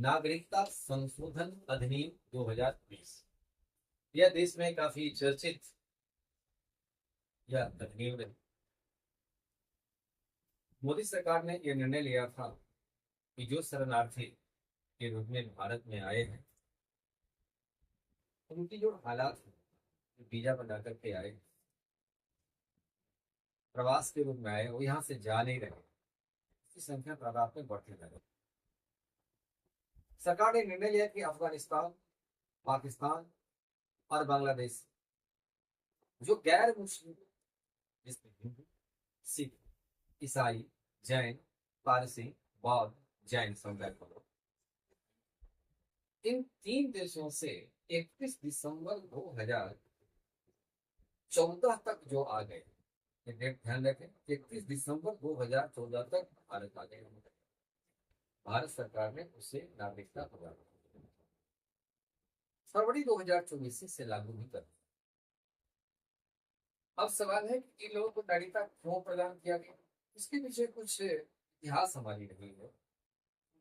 नागरिकता संशोधन अधिनियम 2020 यह देश में काफी चर्चित यह अधिनियम है। मोदी सरकार ने यह निर्णय लिया था कि जो शरणार्थी के रूप में भारत में आए हैं, उनकी जो हालात हैं, जो वीजा बना करके आए, प्रवास के रूप में आए, वो यहाँ से जा नहीं रहे, इसकी संख्या तादाद में बढ़ती जा रही। सरकार ने निर्णय लिया कि अफगानिस्तान, पाकिस्तान और बांग्लादेश जो गैर मुस्लिम, जिसमें हिंदू, सिख, ईसाई, जैन, पारसी, बौद्ध, जैन समुदाय को, इन तीन देशों से 31 दिसंबर 2014 तक जो आ गए, ये डेट ध्यान रखें, 31 दिसंबर 2014 तक भारत आ गए, भारत सरकार ने उसे नागरिकता प्रदान की। फरवरी 2024 से लागू भी कर। अब सवाल है कि इन लोगों को नागरिकता क्यों प्रदान किया गया। इसके पीछे कुछ इतिहास हमारी रही है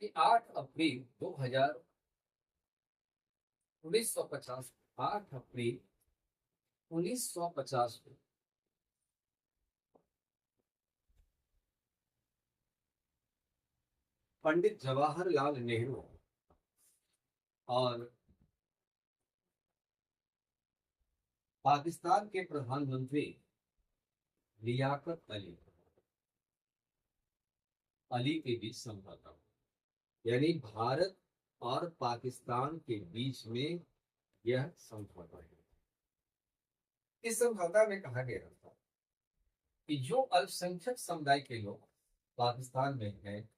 कि 8 अप्रैल 2000 1950 8 अप्रैल 1950 को पंडित जवाहरलाल नेहरू और पाकिस्तान के प्रधानमंत्री लियाकत अली अली के बीच समझौता, यानी भारत और पाकिस्तान के बीच में यह समझौता है। इस समझौता में कहा गया था कि जो अल्पसंख्यक समुदाय के लोग पाकिस्तान में हैं,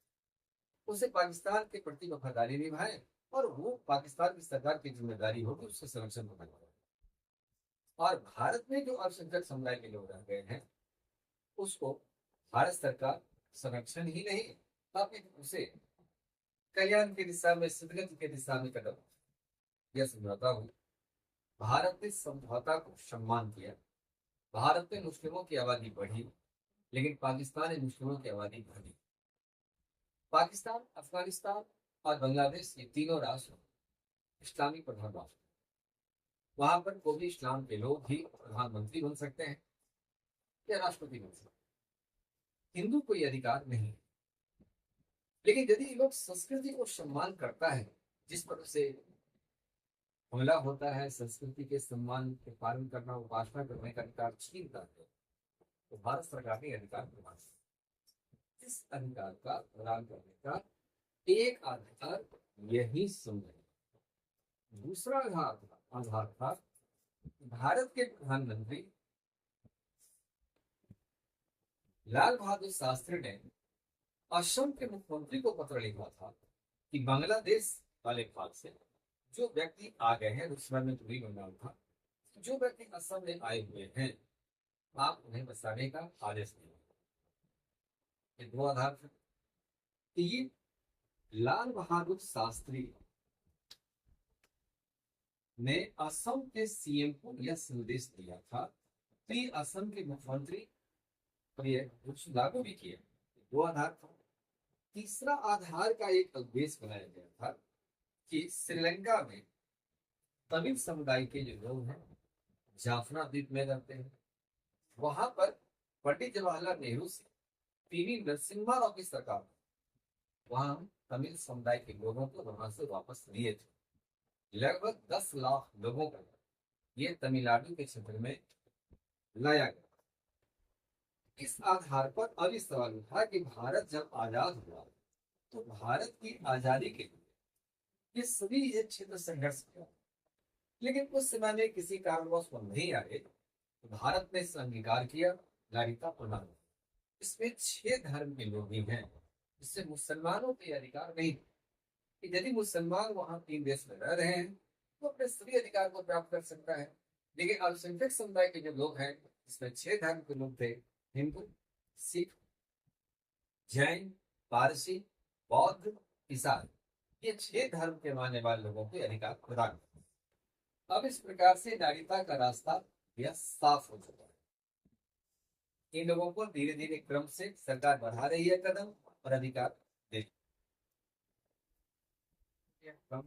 उसे पाकिस्तान के प्रति वफादारी निभाएं और वो पाकिस्तान की सरकार की जिम्मेदारी होगी उससे संरक्षण करना। और भारत में जो अल्पसंख्यक समुदाय के लोग रह गए हैं, उसको भारत सरकार संरक्षण ही नहीं, बल्कि उसे कल्याण की दिशा में, सदगति की दिशा में कदम, यह समझौता हुई। भारत ने समझौता को सम्मान किया। भारत में मुस्लिमों की आबादी बढ़ी, लेकिन पाकिस्तान में मुस्लिमों की आबादी घटी। पाकिस्तान, अफगानिस्तान और बांग्लादेश, ये तीनों राष्ट्र इस्लामी प्रधान राष्ट्र, वहां पर कोई भी इस्लाम के लोग ही प्रधानमंत्री बन सकते हैं या राष्ट्रपति बन सकते हैं, हिंदू कोई अधिकार नहीं। लेकिन यदि लोग संस्कृति को सम्मान करता है, जिस पर उसे हमला होता है, संस्कृति के सम्मान के पालन करना, उपासना करने का अधिकार छीनता है, तो भारत सरकार ने अधिकार प्रदान किया। इस अधिकार का प्रदान करने का एक आधार यही समझ, दूसरा आधार था भारत के प्रधानमंत्री लाल बहादुर शास्त्री ने असम के मुख्यमंत्री को पत्र लिखा था कि बांग्लादेश वाले भाग से जो व्यक्ति आ गए हैं, उस समय में दूरी बंगाल था, जो व्यक्ति असम में आए हुए हैं, आप उन्हें बसाने का आदेश दिया। ये दो आधार थे। तीन, लाल बहादुर शास्त्री ने असम के सीएम को यह संदेश दिया था कि असम के मुख्यमंत्री पर यह कुछ लागू भी किया। दो आधार था। तीसरा आधार का एक उद्देश्य बनाया गया था कि श्रीलंका में तमिल समुदाय के जो लोग हैं, जाफना द्वीप में रहते हैं, वहां पर पंडित जवाहरलाल नेहरू से पीवी नरसिम्हा राव की सरकार वहां तमिल समुदाय के लोगों को वहां से वापस लिए थे। लगभग 10 लाख लोगों को ये तमिलनाडु के क्षेत्र में लाया गया। इस आधार पर अब इस सवाल उठा कि भारत जब आजाद हुआ तो भारत की आजादी के लिए ये सभी ये क्षेत्र संघर्ष किया, लेकिन उस समय में किसी कारणवश वो नहीं आए तो भारत ने इसे अंगीकार किया, नागरिकता प्रदान। इसमें 6 धर्म के लोग भी हैं, इससे मुसलमानों के अधिकार नहीं कि यदि मुसलमान वहां 3 देश में रह रहे हैं तो अपने सभी अधिकार को प्राप्त कर सकता है। लेकिन अल्पसंख्यक समुदाय के जो लोग हैं, इसमें 6 धर्म के लोग थे, हिंदू, सिख, जैन, पारसी, बौद्ध, ईसाई, ये 6 धर्म के मानने वाले लोगों के अधिकार प्रदान। अब इस प्रकार से नागरिकता का रास्ता यह साफ हो चुका है। इन लोगों को धीरे धीरे क्रम से सरकार बढ़ा रही है कदम और अधिकार दे। कम